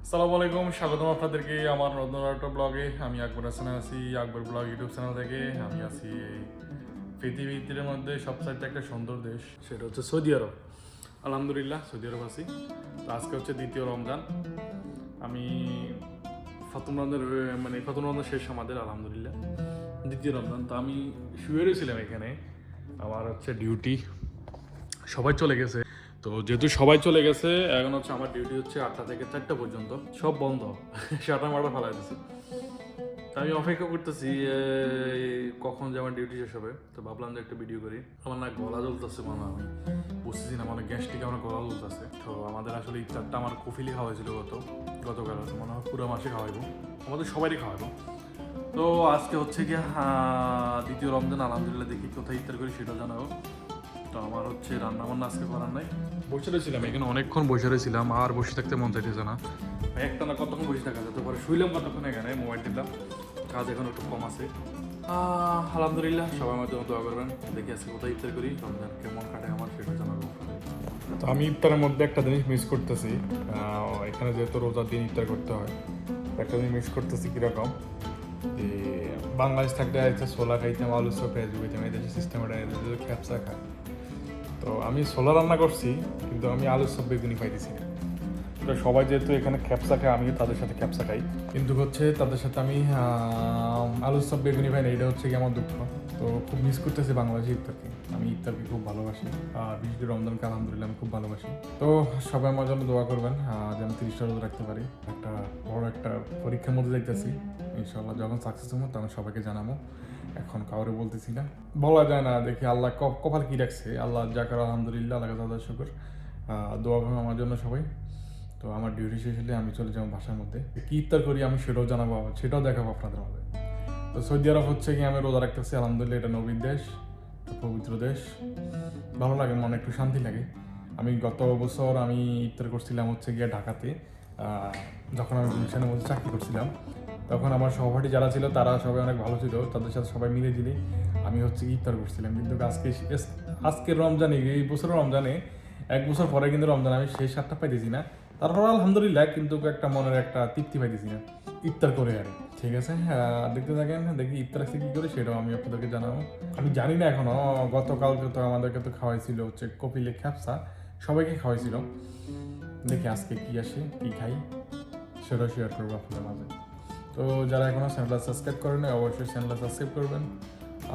আসসালামু আলাইকুম, স্বাগতম আপনাদেরকে আমার নতুন একটা ব্লগে। আমি আকবর হাসান আছি আকবর ব্লগ ইউটিউব চ্যানেল থেকে। আমি আছি পৃথিবীর মধ্যে সবচাইতে একটা সুন্দর দেশ, সেটা হচ্ছে সৌদি আরব। আলহামদুলিল্লাহ সৌদি আরব আছি। তো আজকে হচ্ছে দ্বিতীয় রমজান। আমি প্রথম রমজান শেষ আমাদের, আলহামদুলিল্লাহ দ্বিতীয় রমজান। তো আমি শুয়ে রয়েছিলাম এখানে, আমার হচ্ছে ডিউটি, সবাই চলে গেছে। তো যেহেতু সবাই চলে গেছে, এখন হচ্ছে আমার ডিউটি হচ্ছে 8টা থেকে 4টা পর্যন্ত, সব বন্ধ শাটা মাটা ফেলা দিচ্ছে। তো আমি অপেক্ষা করতেছি কখন যে আমার ডিউটি শেষ হবে। তো ভাবলাম যে একটা ভিডিও করি। আমার না গলা জ্বলতেছে, মানে আমি বুঝতেছি না, মানে গ্যাস্ট্রিক আমার গলা জ্বলতেছে। তো আমাদের আসলে ইফতারটা আমার কফিলি খাওয়া হয়েছিল গতকাল, মনে হয় পুরো মাসে খাওয়াইবো, আমাদের সবারই খাওয়াইবো। তো আজকে হচ্ছে গিয়ে দ্বিতীয় রমজান, আলহামদুলিল্লাহ দেখি কোথায় ইফতার করি সেটা জানাবো। তো আমার হচ্ছে রান্না বান্না আজকে করার নাই, বসে রয়েছিলাম এখানে অনেকক্ষণ বসে রয়েছিলাম, আর বসে থাকতে মন চাইতেছে না। একটা না কতক্ষণ বসে থাকা যেত, পরে শুইলাম কতক্ষণ এখানে, মোবাইল টিপলাম, কাজ এখন একটু কম আছে। আলহামদুলিল্লাহ সবাই আমার জন্য দোয়া করবেন। দেখি আজকে কোথায় ইফতার করি, রমজান কেমন কাটে আমার সেটা জানাবো। তো আমি ইফতারের মধ্যে একটা জিনিস মিস করতেছি, এখানে যেহেতু রোজার দিন ইফতার করতে হয়, একটা জিনিস মিস করতেছি কীরকম, যে বাংলাদেশ থাকলে হচ্ছে ছোলা খাইতাম, আলু চপ পেঁয়াজ খাইতাম, এই দেশের সিস্টেম খ্যাপসা খায়। তো আমি ছোলা রান্না করছি, কিন্তু আমি আলুর সব বেগুনি পাইতেছি না। তো সবাই যেহেতু এখানে খ্যাপসা খায়, আমিও তাদের সাথে খ্যাপসা খাই, কিন্তু হচ্ছে তাদের সাথে আমি আলুর সব বেগুনি পাই না। এটা হচ্ছে কি আমার দুঃখ। তো খুব মিস করতেছি বাংলাদেশি ইফতারকে। আমি ইফতারকে খুব ভালোবাসি, বিশেষ করে রমজানকে আলহামদুলিল্লাহ আমি খুব ভালোবাসি। তো সবাই আমার জন্য দোয়া করবেন যে আমি 30টা রোজা রাখতে পারি। একটা বড় একটা পরীক্ষার মধ্যে যাইতেছি, ইনশাল্লাহ যখন সাকসেস হবো তখন সবাইকে জানাবো। এখন কাউরে বলতেছি না, বলা যায় না, দেখি আল্লাহ কপাল কি রাখছে। আল্লাহ যা করে আলহামদুলিল্লাহ, আল্লাহ তাদের শুকর। দোয়া করবো আমার জন্য সবাই। তো আমার ডিউটি শেষ হলে আমি চলে যাবো বাসার মধ্যে। কী ইফতার করি আমি সেটাও জানাবো, সেটাও দেখাবো আপনাদের মধ্যে। তো সৌদি আরব হচ্ছে কি আমি রোজা রাখতেছি, আলহামদুলিল্লাহ এটা নবীর দেশ, পবিত্র দেশ, ভালো লাগে, মনে একটু শান্তি লাগে। আমি গত বছর আমি ইফতার করছিলাম হচ্ছে গিয়ে ঢাকাতে, যখন আমি গুলশানের মধ্যে চাকরি করছিলাম, তখন আমার সহপাঠী যারা ছিল তারা সবাই অনেক ভালো ছিল, তাদের সাথে সবাই মিলে দিলে আমি হচ্ছে ইফতার করছিলাম। কিন্তু আজকের রমজানে, এই বছরের রমজানে 1 বছর পরে কিন্তু রমজান আমি সেই স্বাদটা পাইতেছি না। তারপর আলহামদুলিল্লাহ কিন্তু একটা মনের একটা তৃপ্তি পাইতেছি না ইফতার করে। আর ঠিক আছে, দেখতে থাকেন, দেখি ইফতার আজকে কী করে সেটাও আমি আপনাদেরকে জানাবো। আমি জানি না এখনো, গতকালকে তো আমাদেরকে তো খাওয়াইছিল হচ্ছে কপিলে খ্যাপসা, সবাইকে খাওয়াইছিল। দেখি আজকে কী আসে, কী খাই সেটাও শেয়ার করবো আপনাদের মাঝে। তো যারা এখনও চ্যানেলটা সাবস্ক্রাইব করেন অবশ্যই চ্যানেলটা সাবস্ক্রাইব করবেন,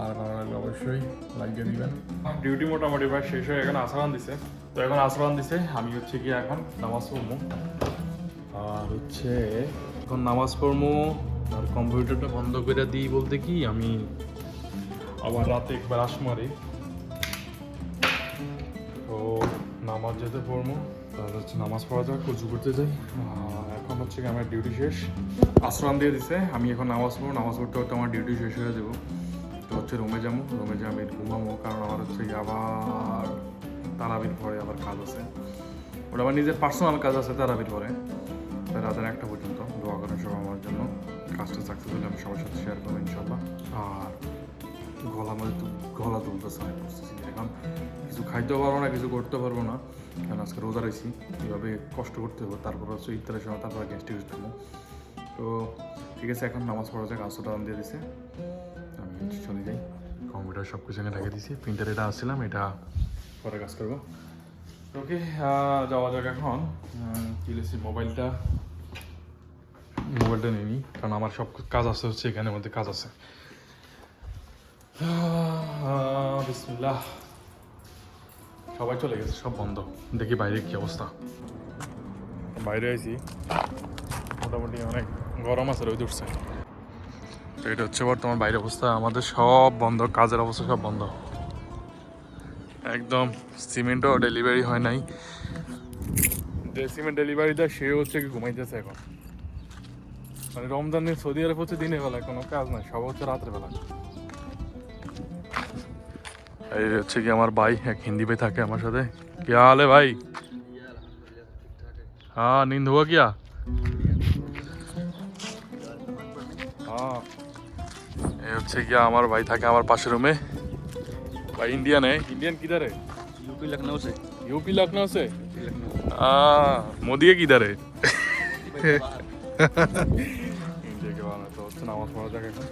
আর ভালো লাগলে অবশ্যই লাইক দিয়ে দিবেন। ডিউটি মোটামুটি প্রায় শেষ হয়ে এখন আসারান দিছে। তো এখন আসারান দিছে, আমি হচ্ছে গিয়ে এখন নামাজ পড়বো, আর হচ্ছে এখন নামাজ পড়বো, আর কম্পিউটারটা বন্ধ করে দিই বলতে কি আমি আবার রাতে একবার মারি। তো নামাজ যেতে পড়বো, তাহলে হচ্ছে নামাজ পড়া যাক, উজু করতে যাই। এখন হচ্ছে কি আমার ডিউটি শেষ, আশ্রম দিয়ে দিছে, আমি এখন নামাজ পড়বো, নামাজ পড়তে পড়তে আমার ডিউটি শেষ হয়ে যাবো। তো হচ্ছে রুমে যাবো, রুমে যাই আমি ঘুমাবো, কারণ আমার হচ্ছে কি আবার তারাবির পরে আবার কাজ আছে, ওটা আমার নিজের পার্সোনাল কাজ আছে তারাবির পরে, রাতের 1টা পর্যন্ত। দোয়া করেন সবাই আমার জন্য, কাজটা সাকসেস হলে আমি সবার সাথে শেয়ার করবো ইনশাল্লাহ। আর গলা তুলতেছে, অনেক বুঝতেছি এখন কিছু খাইতেও পারবো না, কিছু করতে পারবো না, কারণ আজকে রোজা রয়েছি, কীভাবে কষ্ট করতে হবে। তারপর হচ্ছে ইফতারের সময় তারপর গ্যাস্ট্রিক ইউজ করবো। তো ঠিক আছে, এখন নামাজ পড়া যাক, আসরটা দিয়ে দিছে, আমি চলে যাই। কম্পিউটার সব কিছু এখানে রেখে দিয়েছি, প্রিন্টার এটা আসছিলাম, এটা পরে কাজ করবো। ওকে, যাওয়া যাক এখন। কি লিখছি, মোবাইলটা নিয়ে নিই, কারণ আমার সব কাজ আছে হচ্ছে এখানের মধ্যে কাজ আছে। বিসমিল্লাহ, সবাই চলে গেছে, সব বন্ধ। দেখি বাইরে কি অবস্থা। বাইরে আইছি, মোটামুটি অনেক গরম আছে, রোদ উঠছে। তো এটা হচ্ছে বর্তমান বাইরের অবস্থা, আমাদের সব বন্ধ, কাজের অবস্থা সব বন্ধ একদম। সিমেন্টও ডেলিভারি হয় নাই, যে সিমেন্ট ডেলিভারি দেয় সে হচ্ছে কি ঘুমাইতেছে এখন। মানে রমজানের সৌদি আরব হচ্ছে দিনের বেলায় কোনো কাজ নাই, সব হচ্ছে রাতের বেলা। এই হচ্ছে কি আমার ভাই, এক হিন্দি ভাই থাকে আমার সাথে। क्या हाल है भाई? हाँ, नींद हुआ क्या? हाँ, ये হচ্ছে কি আমার ভাই থাকে আমার পাশের রুমে। भाई इंडियन है। इंडियन किधर है? यूपी लखनऊ से। यूपी लखनऊ से। लखनऊ। मोदी है किधर है? নিজেকে বানাতে হচ্ছে নামাজ পড়া যাক এখন।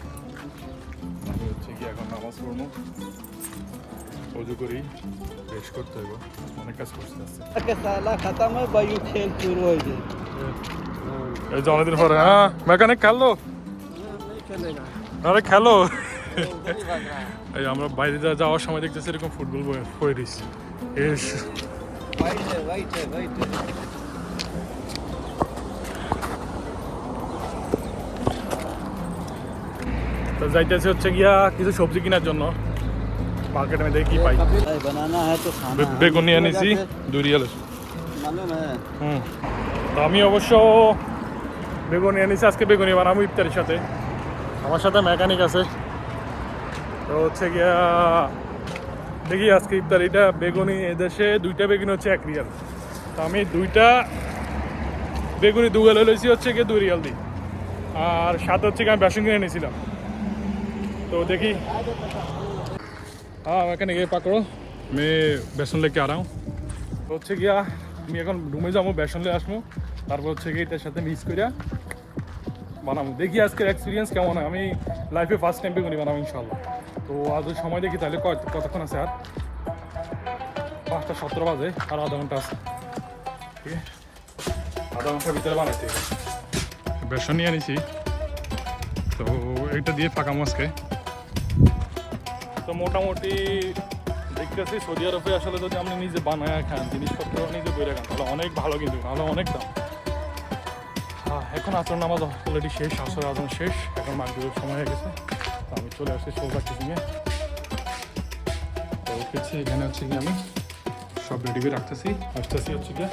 আমি হচ্ছে কি এখন নামাজ পড়বো, অজু করি, বেশ করতে হবে, অনেক কাজ করতে আসছে। खत्म है भाई खेल शुरू हो गए এই যে অনেকদিন পরে, হ্যাঁ মেকানিক খেললো, नहीं खेलेगा আরে খেলো। उधर ही भाग रहा है এই আমরা বাইরে যাওয়ার সময় দেখতেছি এরকম ফুটবল বয়ে দিচ্ছি। এস वाइट है वाइट है वाइट है তো যাইতেছি হচ্ছে গিয়া কিছু সবজি কেনার জন্য মার্কেটে, আমি দেখি কি পাই। भाई बनाना है तो खाना है। বেগুন নিয়ে এনেছি 2 রিয়ালের। मालूम है তো আমি অবশ্য বেগুনি এনেছি, আজকে বেগুনি বানাবো ইফতারির সাথে। আমার সাথে মেকানিক আছে, তো হচ্ছে গিয়া দেখি আজকে ইফতারিটা বেগুনি, এদেশে 2টা বেগুনি হচ্ছে 1 রিয়াল। তো আমি 2টা বেগুনি 2 গেলে লইছি হচ্ছে গিয়ে 2 রিয়াল দিই, আর সাথে হচ্ছে গিয়ে আমি বেসন কিনে এনেছিলাম। তো দেখি, हाँ मैकेनिक ये पकड़ो, मैं बेसन लेके आ रहा हूँ। তো হচ্ছে গিয়া আমি এখন রুমে যাবো, বেসন নিয়ে আসবো, তারপর হচ্ছে গিয়ে এটার সাথে মিক্স করে বানাবো। দেখি আজকের এক্সপিরিয়েন্স কেমন হয়। আমি লাইফে ফার্স্ট টাইম বেগুনি বানাবো ইনশাল্লাহ। তো আজ সময় দেখি তাহলে কতক্ষণ আছে, আর 5টা 17 বাজে, আর আধা ঘন্টা আছে। ঠিক আছে, আধা ঘন্টার ভিতরে বানাইতে হবে। বেসন নিয়ে আনিছি, তো এইটা দিয়ে ফাঁকা মাছকে। তো মোটামুটি দেখতেছি সৌদি আরবে আসলে যদি আপনি নিজে বানায় খান, জিনিসপত্র নিজে বইরে খান, তাহলে অনেক ভালো, কিন্তু নাহলে অনেক দাম। হ্যাঁ, এখন আসর নামাজ অলরেডি শেষ, আসর আজান শেষ, এখন মাগরিবের সময় হয়ে গেছে। তো আমি চলে আসছি সোজা কিচেনে। তো হচ্ছে এখানে হচ্ছে কি আমি সব রেডি করে রাখতেছি, আসতেছি হচ্ছে কি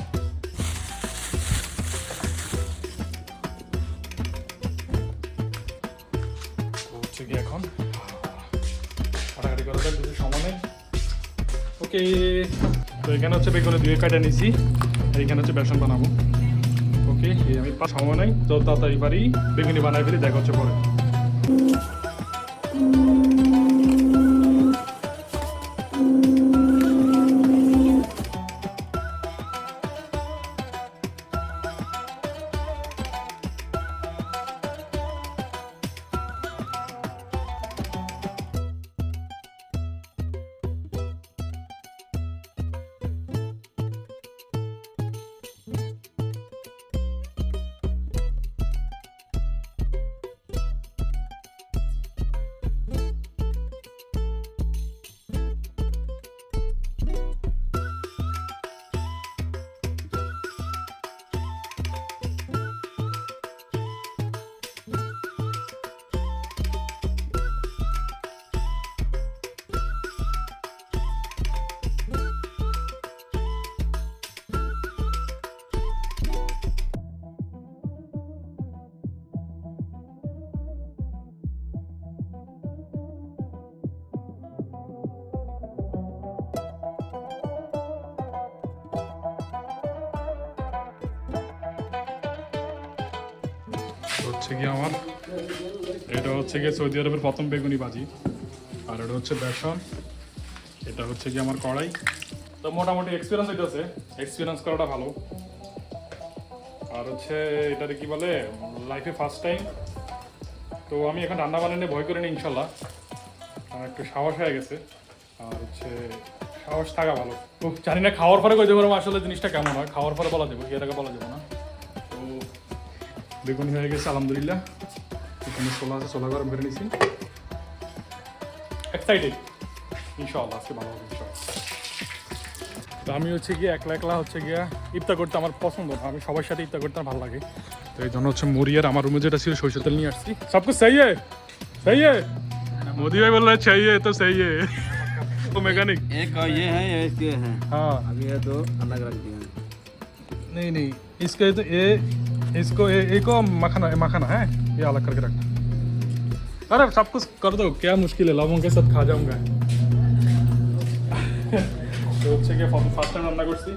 হচ্ছে কি এখন কাটাকাটি করা যাক, যদি সময় নেই। ওকে, তো এখানে হচ্ছে বেগুনে 2 কাটা নিয়েছি, আর এখানে হচ্ছে বেসন বানাবো। ওকে, আমি সময় নাই, তো তাড়াতাড়ি পারি বেগুনি বানাই ফেলি, দেখা হচ্ছে পরে। হচ্ছে কি আমার এটা হচ্ছে গিয়ে সৌদি আরবের প্রথম বেগুনি ভাজি, আর এটা হচ্ছে বেসন, এটা হচ্ছে কি আমার কড়াই। তো মোটামুটি এক্সপিরিয়েন্স হইতেছে, এক্সপিরিয়েন্স করাটা ভালো। আর হচ্ছে এটাতে কি বলে, লাইফে ফার্স্ট টাইম। তো আমি এখন রান্না বানানো ভয় করে নিই ইনশাল্লাহ, আমার একটু সাহস হয়ে গেছে। আর হচ্ছে সাহস থাকা ভালো। তো জানি না খাওয়ার পরে কইতে পারবো আসলে জিনিসটা কেমন হয়, খাওয়ার পরে বলা যাবো, এর আগে বলা যাবো না। তো বেগুনি হয়ে গেছে আলহামদুলিল্লাহ, এখানে ছোলা আছে, ছোলা গরম করে নিয়েছি। এক্সাইটেড ইনশাআল্লাহ, আজকে ভালো হবে ইনশাআল্লাহ। তো আমি হচ্ছে গিয়ে একলা একলা হচ্ছে গিয়া ইফতার করতে আমার পছন্দ না, আমি সবার সাথে ইফতার করতে আমার ভালো লাগে। তো এই জন্য হচ্ছে মুড়ি আর আমার রুমে যেটা ছিল সরিষার তেল নিয়ে আসছি। সব কিছু সেই সেই মোদি ভাই বললো সেই তো সেই तो मैकेनिक एक ये है एक ये है हाँ अब ये दो अलग रख दिए नहीं नहीं इसके तो ये इसको एक को मखाना मखाना है, ये अलग करके रखना। अरे सब कुछ कर दो, क्या मुश्किल है, लवंग के साथ खा जाऊंगा। तो হচ্ছে কি ফার্স্ট টাইম রান্না করছি।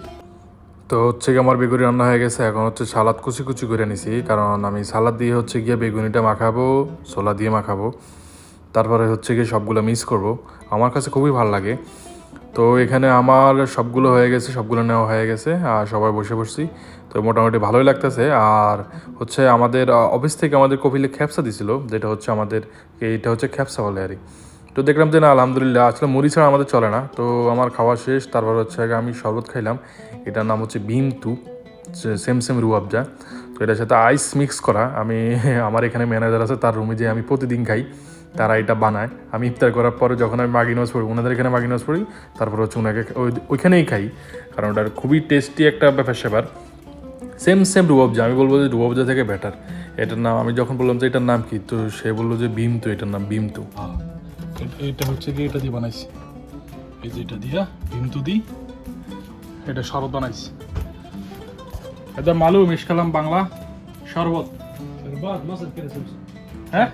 তো হচ্ছে কি আমার বেগুনি রান্না হয়ে গেছে, এখন হচ্ছে সালাদ কুচি কুচি করে নিছি, কারণ আমি সালাদ দিয়ে হচ্ছে গিয়ে বেগুনিটা মাখাবো, ছোলা দিয়ে মাখাবো, তারপরে হচ্ছে গিয়ে সবগুলো মিক্স করব। আমার কাছে খুবই ভালো লাগে। তো এখানে আমার সবগুলো হয়ে গেছে, সবগুলো নেওয়া হয়ে গেছে, আর সবাই বসে পড়ছি। তো মোটামুটি ভালোই লাগতেছে। আর হচ্ছে আমাদের অফিস থেকে আমাদের কপিলে খ্যাপসা দিছিল, যেটা হচ্ছে আমাদের এইটা হচ্ছে খ্যাপসা বলে আর কি। তো দেখলাম যে না আলহামদুলিল্লাহ, আসলে মুড়ি ছাড়া আমাদের চলে না। তো আমার খাওয়া শেষ, তারপর হচ্ছে আগে আমি শরবত খাইলাম, এটার নাম হচ্ছে বিন্তু, সেম সেম রুয়াবজা। তো এটার সাথে আইস মিক্স করা। আমি আমার এখানে ম্যানেজার আছে, তার রুমে যে আমি প্রতিদিন খাই, তারা এটা বানায়। আমি ইফতার করার পরে যখন আমি মাগি নামাজ পড়ি, ওনাদের এখানে মাগি নামাজ পড়ি, তারপর হচ্ছে ওনাকে ওইখানেই খাই, কারণ ওটার খুবই টেস্টি একটা ব্যাপার স্যাপার। সেম সেম রুয়াবজা, আমি বলবো যে রুয়াবজা থেকে বেটার। এটার নাম আমি যখন বললাম যে এটার নাম কি, তো সে বললো যে বিমতু, এটার নাম বিমতু। এটা হচ্ছে কি, এটা দিয়ে বানাইছি, এই যে এটা দিয়া বিমতু দি এটা শরবত বানাইছি। এটা মালু মিশকালাম বাংলা শরবত। شربات مصر كده سمسم হ্যাঁ,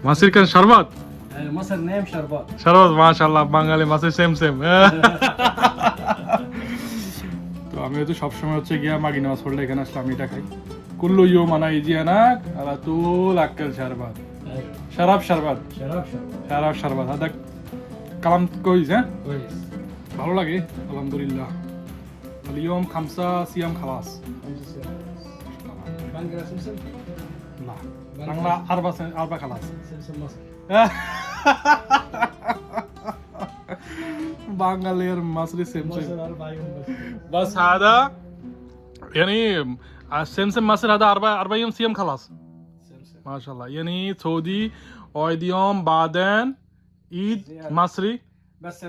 মাছের কেন শরবত? مصر نيم شربات শরবত, মাশাআল্লাহ, বাঙালি মাছের সেম সেম। তো আমি তো সবসময় হচ্ছে গিয়া মাগি নামাজ পড়লে এখানে আসলে আমি এটা খাই। কুল্লু ইউ মানা ইজিয়ানাক আলা তুল আক্কেল শরবত, শরাব শরবত, شراب শরাব শরবত। হাদা কালাম কইস, হ্যাঁ كويس ভালো লাগে আলহামদুলিল্লাহ। اليوم 5 صيام خلاص. بنجرة سمسم لا বাংলা 4 خلاص. سمسم مصر বাঙালির মাসরি সেম সেম مصر 4 يوم بس بس هذا يعني سيم سيم مصر هذا 4 يوم صيام خلاص سمسم ما شاء الله. يعني سعودي وايد يوم بعدين عيد مصري. بس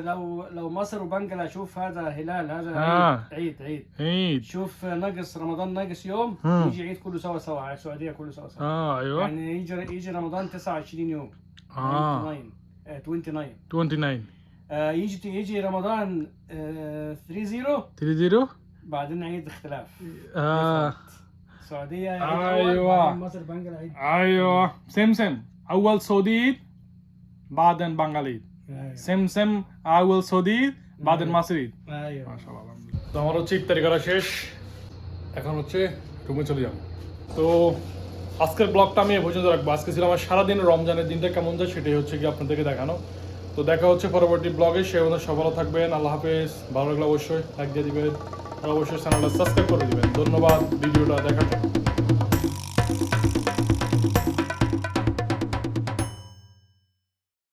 لو مصر وبنجلة شوف هذا هلال هذا عيد عيد عيد. شوف ناقص رمضان ناقص يوم يجي عيد كله سوا سوا على السعودية كله سوا سوا ايوه يعني يجي رمضان 29 يوم 29 29 يجي رمضان 30 30 بعدين عيد اختلاف السعودية أيوة. مصر بنجلة عيد ايوه سيم سيم اول سعودي عيد بعدين بنغالي সেম সেম আউল সৌদি বাদেন মাসরি। ايوه মাশাআল্লাহ আলহামদুলিল্লাহ। তো আমার হচ্ছে ইফতারি করা শেষ, এখন হচ্ছে রুমে চলে যাব। তো আজকের ব্লগটা আমি এই পর্যন্ত রাখবো। আজকে ছিল আমার সারাদিন রমজানের দিনটা কেমন যায় সেটাই হচ্ছে কি আপনাদেরকে দেখানো। তো দেখা হচ্ছে পরবর্তী ব্লগে, সে অনুযায়ী সব ভালো থাকবেন। আল্লাহ হাফেজ। ভালো লাগলে অবশ্যই লাইক দিয়ে দিবেন আর অবশ্যই চ্যানেলটা সাবস্ক্রাইব করে দিবেন। ধন্যবাদ ভিডিওটা দেখার জন্য।